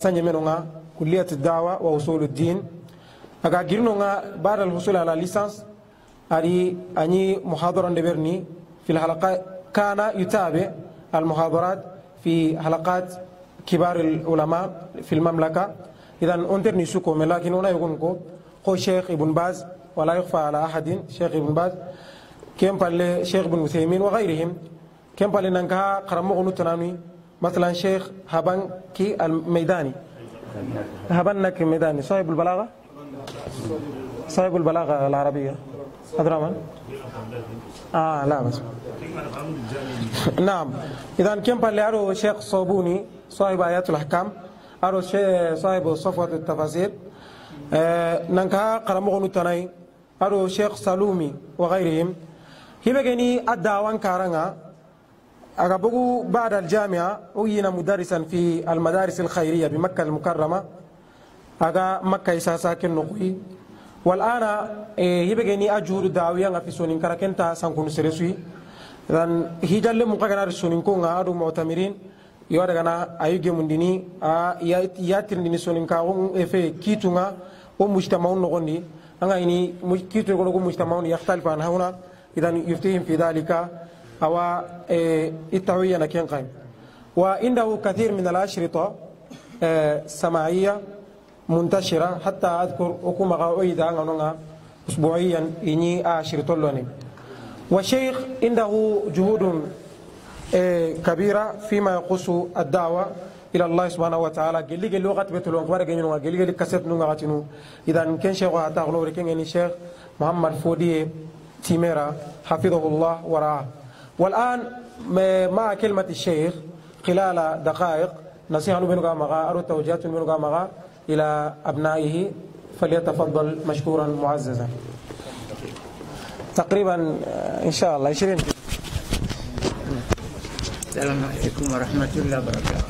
سنجمنونا كلية الدعوة وأصول الدين أجاكرنونا بعد الحصول على ليسانس أني محاضرة دبرني في الحلقات كان يتابع المحاضرات في حلقات كبار العلماء في المملكة. إذا أنتر نسوكم لكن هنا يقولكم هو شيخ ابن باز ولا يخفى على أحد شيخ ابن باز كم بالله شيخ ابن عثيمين وغيرهم كم بالله ننكها قرمه نتنامي مثلا شيخ هبان كي الميداني هبان كي الميداني صاحب البلاغة صاحب البلاغة العربية أدرى لا بس نعم. إذا كم بالله أرو شيخ صابوني صاحب آيات الأحكام أرو صاحب صفوة التفاسير ننكها قرمه نتنامي أرو شيخ سالومي وغيرهم هبغني الدعوان كارنغا أغبغو بعد الجامعة وينا مدرسا في المدارس الخيرية بمكة المكرمة أغا مكة إساسا كنقوي والآن هبغني أجهر الدعوية في سونين كاراكنتا سانكون سرسوي إذن هجال مقاقنا رسونين كونغا أدو معتمرين يوادغنا أيوغي منديني ياتر ديني سونين كاون في كيتونغا ومجتمعون نغني أنا إني كيتو يقولون مجتمعون يختلف عن هنا إذا يفتهم في ذلك أو التعوية نكين قائم وعنده كثير من الأشرطة سماعية منتشرة حتى أذكر أكون مغاويدا عنها أسبوعيا إني أشرطة لوني والشيخ عنده جهود كبيرة فيما يخص الدعوة إلى الله سبحانه وتعالى قال لغة بتلون قبر جنوا قال لي كسر نوعاتنو إذا كان شيخ هتاغلو لكن إني شيخ محمد فودي تيميرا حفظه الله ورعاه. والآن مع كلمة الشيخ خلال دقائق نصيحة بنوغا مغا أو توجيهات بنوغا مغا إلى أبنائه فليتفضل مشكورا معززا. تقريبا إن شاء الله 20. السلام عليكم ورحمة الله وبركاته.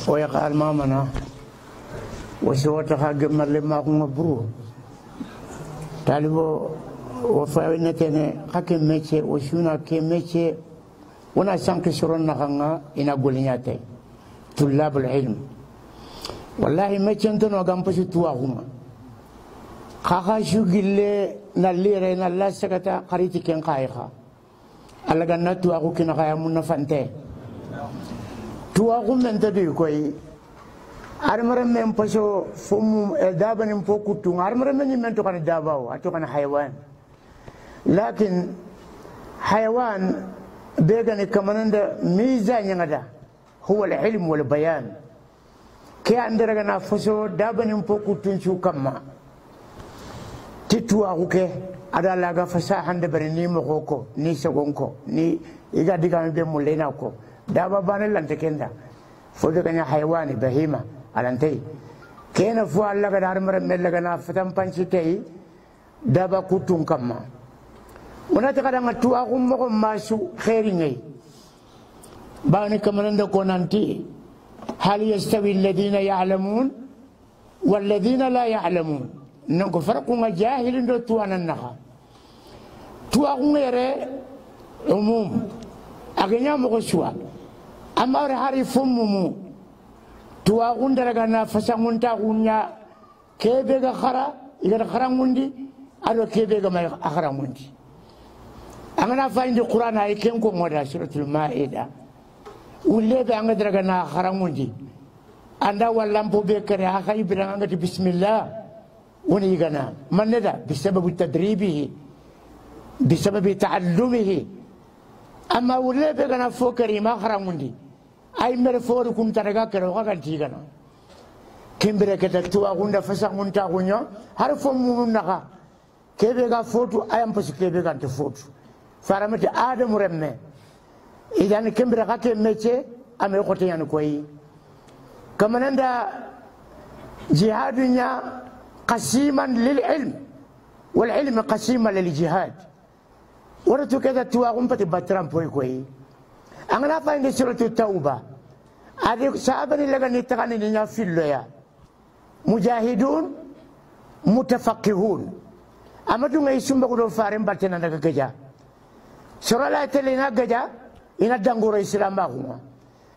ويقال مامنا وسوتها جمر لما كنا برو طالبو وفاونا تاني حكم ميتشي وشونا كي ميتشي ونا سانك شرون نخانا إنا قولينياتي طلاب العلم والله ميتشي انتو نوغام بسي تواهما خاخا شو قلي ناليري نالا سكتا قريتي كين قايخا ألا غانا تواهو كنا خايا منا فانتي تواهو من تدوي كوي armare men paso fomu daba nim fokutu armare men men to kan daba wa to kan hayawan lakin hayawan bega ni kamananda mizan yangada huwa al-ilm wal bayan ke andara gana faso daba nim fokutu chu kamma titu aguke ada laga fasahan de bari ni moko ni segonko ni iga diga be mulena ko daba banel lante kenda fodo kanya hayawani bahima alantei kena fu alla ga darmar mella na fatan panci tei daba kutun kamma onata kada ngatu aku mo masu khairi ngai bani kamananda ko nanti hal yastawi alladhina ya'lamun wal ladina la ya'lamun nango farqu nga jahilin do tuana naha tuaku ngere umum agenya mo ko suwa amar hari fumumu tuwa gundara gana fasangunta gunya kebe ga khara iga khara ngundi ado kebe ga mai akhara ngundi angana faindi qur'an ay ken ko ngoda suratul maida ulle be anga dara gana khara ngundi anda wallampo be kare ha ibra anga di bismillah woni gana maneda bisababu tadribihi bisababi ta'allumihi amma ulle be gana fokari ma khara ngundi ay mere foru kum taraga kero ga tigana kembere keta tuwa gunda fasa munta gunyo har fo mun naka kebe ga fotu ayam pasi kebe ga te fotu faramete adamu remme idan kembere ga ke meche ame ko te yan koyi kamananda jihadunya qasiman lil ilm wal ilm qasiman lil jihad ورتو كذا تواغم بتي باترام بوي كوي أنا فاين سورة التوبة هذه سابني لغني تغني نيا في الليا مجاهدون متفقهون أما دون يسوم بقولوا فارم باتنا نكجا سورة لا تلينا كجا ina dangoro islamakum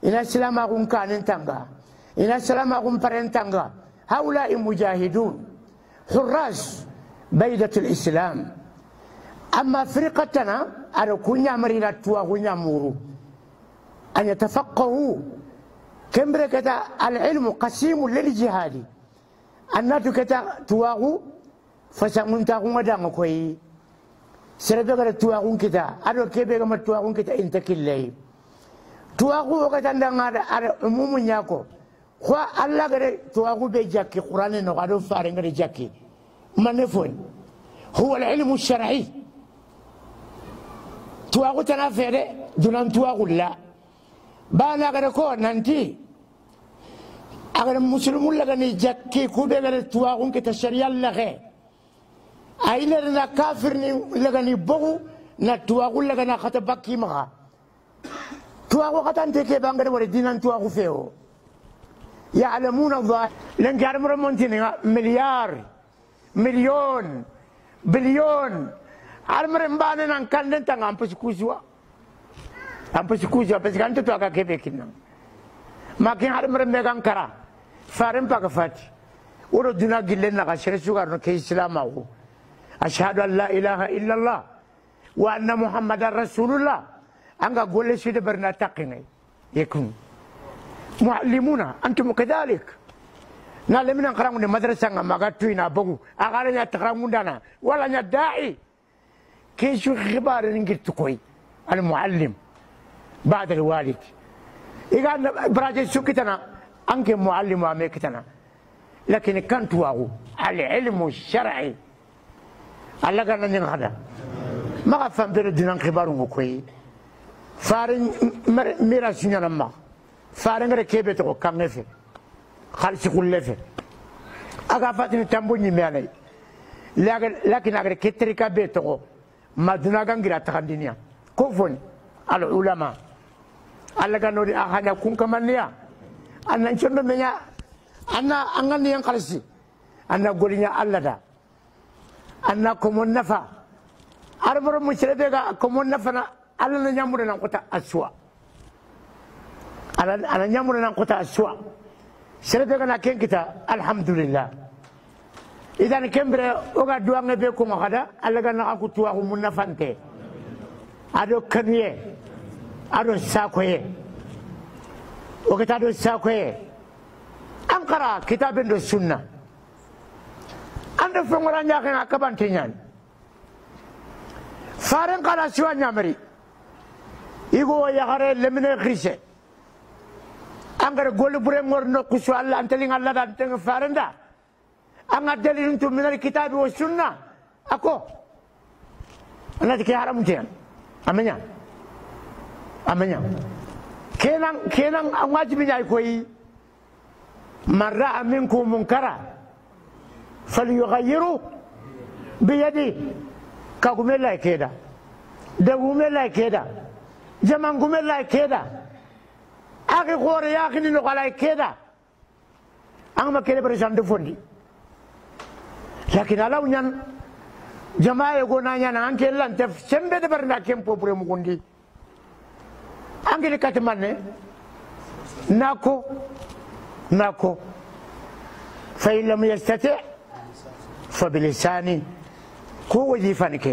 ina islamakum kanin tanga ina islamakum parentanga haula mujahidun حراس بيدة الإسلام أما فرقتنا على كنيا مرينا تواغنيا مورو أن يتفقهوا كم بركة العلم قسيم للجهاد أن تكتا تواغو فسمنتاغو مدام كوي سربغا تواغون كتا أدو كيبغا ما تواغون كتا انتك الليل تواغو وكتا على عموم نياكو خوا الله غير تواغو بيجاكي قرآن نغادو فارن غير جاكي ما نفون هو العلم الشرعي تواغو تنافر دون تواغو لا بانا غير كو نانتي أغير مسلمون لغني جاكي كوبي غير تواغون كتا شريال لغي أين لنا كافر لغني بغو نا تواغو لغنا خطبكي مغا تواغو قطان تكي بانغر وردينا تواغو فيهو يعلمون الظاهر لن كارم رمونتين مليار مليون بليون عالمرن بانن كان نتان امبسكوزوا بس كان تتوقع كيفكنا ما كان عالمرن ميغان كرا فارم باكفات ورو دنا جلنا غشر سوغار كإسلام او اشهد ان لا اله الا الله وان محمد رسول الله انغا غول سيد برنا تقني يكون معلمون انتم كذلك نعلمنا نقرأون المدرسة ما قاتوينا بقو أغارنا تقرأون دانا ولا نداعي كيشو خبار نقول تقوي المعلم بعد الوالد إذا براجل سكتنا أنك معلم وامكتنا لكن كنت واغو العلم الشرعي الله قال لنا هذا ما فهم بردنا خبارهم كوي فارن ميراسنا لما فارن ركبته كان نفي خالص كل لفه أقافاتني تامبوني مياني لكن أقدر كتريكا بيتو ما دنا غير تخدينيا كوفون العلماء الله كانوا أخانا كون كمانيا أنا نشوف منيا أنا أنغني ينقلسي أنا قولينيا الله دا أنا كمون نفا أربعة مشربة كمون نفنا الله نجامورنا نقطة أسوا أنا نجامورنا نقطة أسوا سربنا كين كتا الحمد لله إذا كمبر أوغا دوانغ بيكم هذا الله كان أكو تواه منافنته أدو كنيه أدو ساكويه وكتا أدو ساكويه أنقرأ كتاب السنة أنا فمران ياكن أكبان تنيان فارن قال سوان يامري يقول يا خير لمن خريسه anggar golu burengor no kusu Allah anteling Allah dan teng farenda angar dalil untuk minal kitab wa sunnah ako anak ke haram jian amanya kenang wajib nyai koi marra minkum munkara falyughayyiru biyadi kagumela keda dagumela keda jamangumela keda أخي خوري يا أخي نقول كذا أنا ما كذا بريشان تفندي لكن على ونيان جماعة يقولون أنا أنك لان تف سمبة برنا كم بوبري مكوندي أنك لكاتمانة ناكو فإن لم يستطع فبلساني كو وظيفانك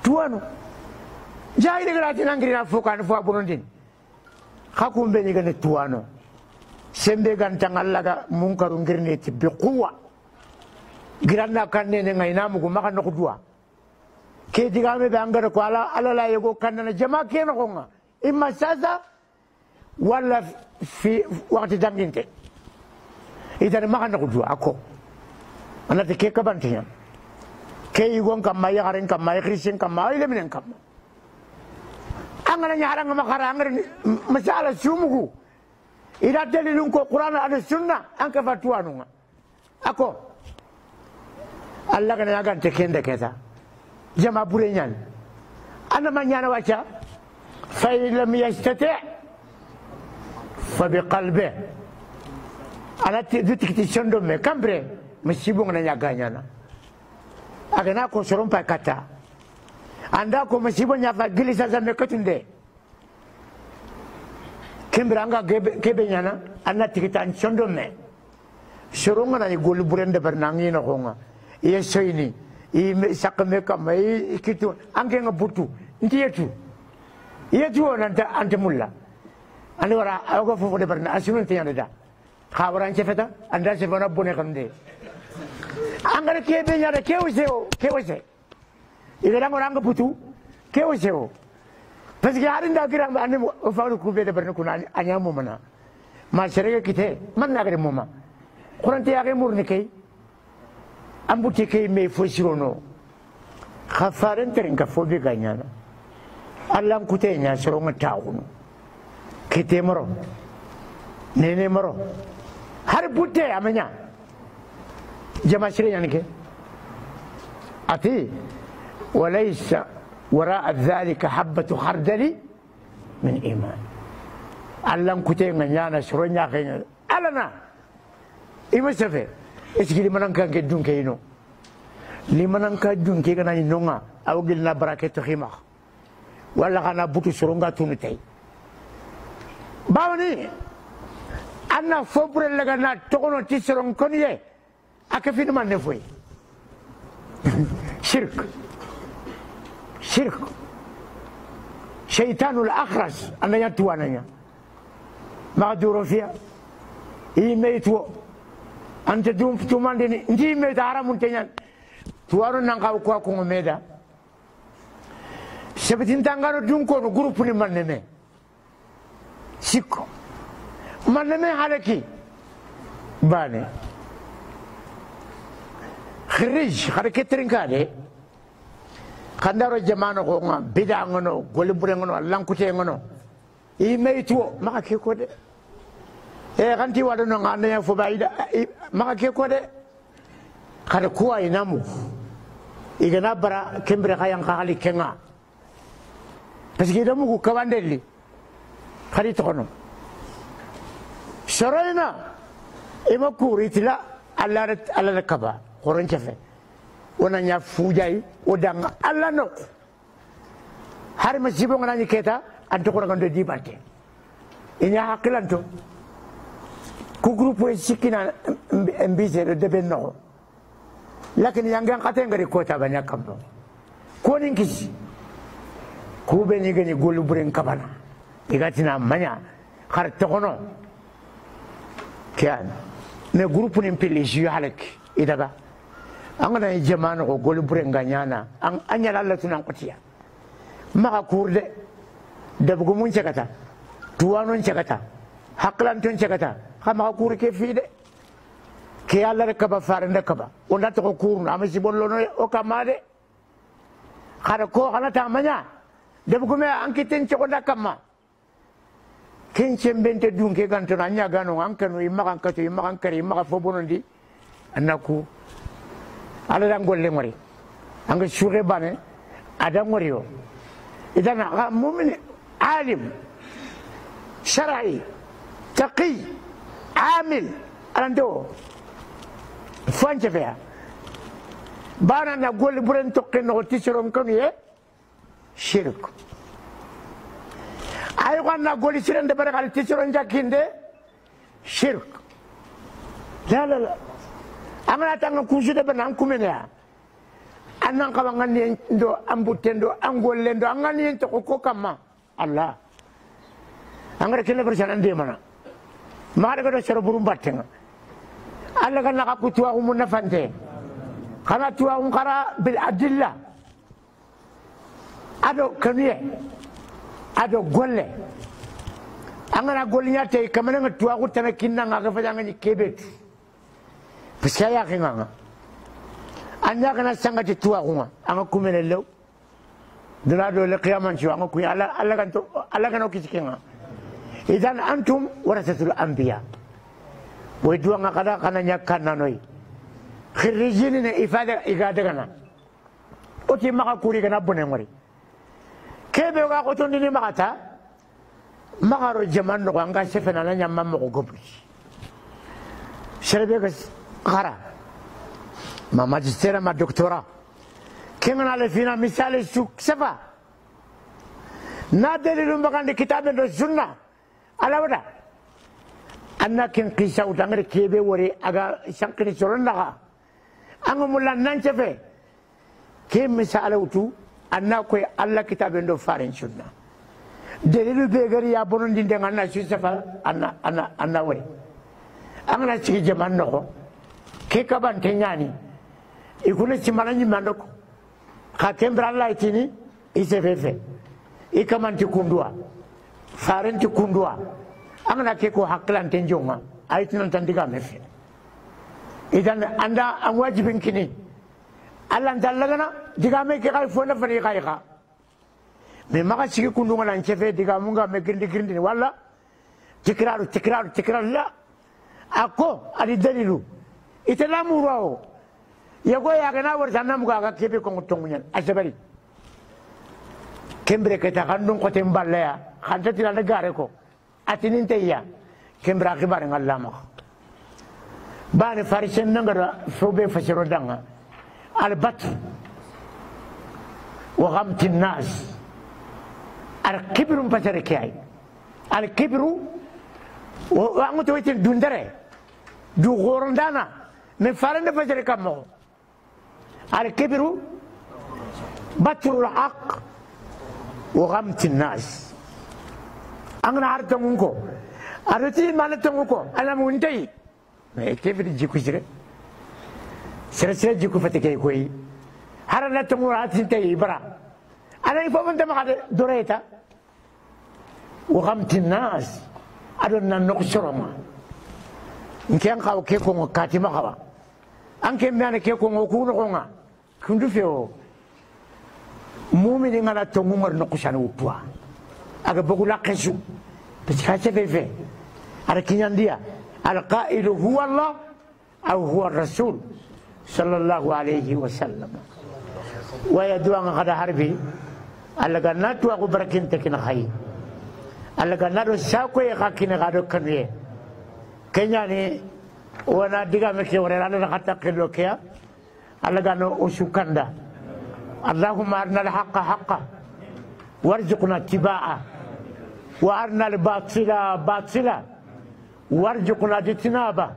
توانو جاي لغراتي نانغرينا فوقان فوق بروندين خاكم بيني كان توانو سمبي كان تنغلاga munkaru ngirne ti bi quwa giranna kan ne ngai namu ko maka nokudua ke digame be angara ko ala la yego kan na jama ke no nga imma sasa wala fi waqti danginte idan maka nokudua ako anati ke kabantinya ke yigon kam ma yaren kam ma christian kam ma ile minen kam angana nyarang makara angara masala sumugu ida dalilun ko Quran ada sunnah angka fatwa nunga ako Allah kana yagan tekende keta jama burenyan ana manyana wacha fa lam yastati fa biqalbi ana tikiti chondo me kambre masibu ngana nyaganya na agana ko soron pa kata anda ko masibo nya fa gilisa za me katunde kembiranga kebe nyana anna tikitan chondo me soronga na gol burende bernangi no honga ye soini I sakame kama I kitu ange ngabutu ndietu yetu onanta antemulla ani wara ago fofo de barna asunun tiyanda khabaran chefeta anda se bana bone kande angara kebe nyara kewse igara ngoranga butu kewse parce que arinda kiram ane faulu kube de barna kuna anyamu mana ma serege kite man nagare moma kurante yage murni kay ambuti kay me fosirono khafaren terenka fobi ganyana allam kutenya soronga taawunu kete maro nene maro har butte amanya jama shire yanike ati walaysa وراء ذلك حبة خردل من إيمان allam kutenya nyana soronya kenya alana imasafe eski limanan kan ke dunke ino limanan ka dunke kana inonga awgil na baraketo khima wala kana butu soronga tunu tay bawani anna fobre laga na tokono ti soron koniye akafini man ne foy shirk shaytanul akhras anaya tuwananya مقدور فيها إيميتو أنت دوم تومان دني إنتي ميت عرام تيان توارو نانغاو كوا كونغ ميدا سبتين تانغارو دونكو نو غروب ني مان نمي سيكو مان نمي حالكي باني خريج حركة ترينكادي خندارو جمانو كونغ بيدا ngono golibure ngono lankute ngono إيميتو ما كيكود غانتي وادو نغانا فبايدا ما كيكود خد كوا ينامو إيغنا برا كمبري خيان خالي كينا بس كده مو كواندلي خدي تكونو شراينا إما كوريتلا على الكبا قرن شفه ونانيا فوجاي ودان الله نو هاري مسيبو غناني كيتا anto ko ngando dibate inya hakilanto ku grupo sikina mbise de benno lakini yanga katengari ko tabanya kambo ko ninkisi ku be ni gani golu buren kabana igatina manya khar tokono kian ne grupo ni pili ju halak idaga angana jamano ko golu buren ganyana an anya Allah tunan kotiya maka kurde dabugu mun cakata tuwanon cakata haklanton cakata kama kuri ke fide ke Allah ka ba faranda ka ba onda to kurun amasi bollo no o kamade khara ko kana ta manya dabugu me ankiten ci onda kama ken cembente dunke ganto anya gano ankanu imakan kato imakan kari imaka fobonondi annaku ala dan golle ngori anga shure bane ada ngori yo idana mu'min عالم شرعي تقي عامل عنده فانت فيها بانا نقول برن تقن وتشرون كوني شرك ايوه نقول شرن ده برغال تشرون جاكين ده شرك لا لا لا انا تان كوشو ده بنان كومينيا انا كمان ندو امبوتندو انغولندو انغاني تكوكو كما Allah angara kene perjalanan dia mana mari kada cara burung bateng Allah kan nak aku tua umun nafante karena tua kara bil adillah ado kamiye ado golle angara golnya te kamana tua aku tana kinna ngaga fajanga ni kebet percaya kinga anya kana sangati tua kunga anga kumelelo دلادو لقيامان شو أنا كوي الله كانوا كيسكينا إذن أنتم ورثة الأنبياء ويدوا كذا كنا نيكنا نوي خريجين إفادة إجادة كنا أتي ما كوري كنا بنيموري كيف يوقع قطن دني ما كتا ما كارو جمان نو أنغا سفنا لنا ما مقبلش شربي كارا ما ماجستير ما دكتوراه كمان على فينا مثال السوق سفا نادر لهم بقى كتاب السنة ala wada anna ken qisa utangre kebe wore aga shankri soron daga anga mulla nan cefe ke misala utu anna koy alla kitaben do farin sunna delilu be gari ya bonon dinde nganna su safa anna wore angana cigi jaman no ke kaban tenyani ikuna cimanani mandoko ka kembra Allah itini isefefe ikamanti kundua farenti kundua angana ke ko haklan tenjonga aitin tandiga mefe idan anda an wajibin kini Allah dallagana diga me ke kai fona fani kai ka me maka sigi kundunga nan cefe diga munga me girndi wala tikraru la ako adi dalilu italamu rawo yago ya gana warta namu ga kebe ko tongunyan asabari kembre ke ta kandun ko temballe ya khanta tila gare ko atinin tayya kembra khibar ngallama bani farisen nangara fobe fasiro danga al bat wa ghamti nas al kibru pasare kai al kibru wa ngoto wetin dundare du gorondana me farande fajere kammo al kibru batrul haqq wa ghamti nas angna harta munko arati malata munko ana muntai me kibri jikusire sere jiku fatike koy harana tamura tintai bara ana ifo banta makade doreta wa ghamti nas adonna noqsorama nken kaw ke ko katima kawa anke mena ke ko ko no nga kundu feo mu'mini ngala to ngumar noqsana utwa aga bogula qesu biska chefefe ara kinyandia al qa'il huwa Allah aw huwa ar-rasul sallallahu alayhi wa sallam wa yadwa ngada harbi alaga natu aku barakin tekina khay alaga nado sako e khakine gado kanwe kenya ni wana diga meke wala na khatta kello kya alaga no usukanda allahumma arina al-haqqa haqqa warzuqna tibaa wa arina al-batila batila warzuqna ijtinaba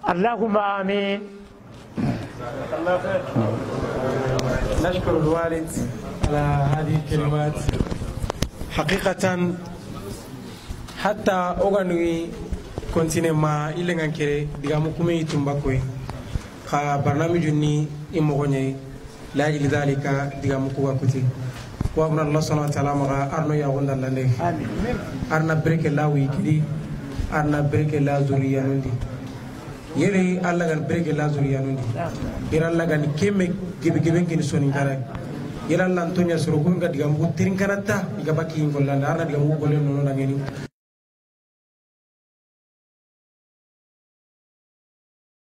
allahumma amin. نشكر الوالد على هذه الكلمات حقيقة حتى أغنوي كنتين ما إلغان كري ديغامو كومي تنباكوي خا برنامج ني إمغني لاجل ذلك ديغامو كوغا كوتي وأمر الله سبحانه وتعالى مغا أرنو يا غندا لندي أرنا بريك الله ويكدي أرنا بريك الله زوريا نندي yere alla gan breke la zuriya nundi yere alla gan kemme gebe ken soni kara yere alla antonia soro ko ngadiga mu tirin karata diga baki ngolanda arna diga mu golen no na ngeni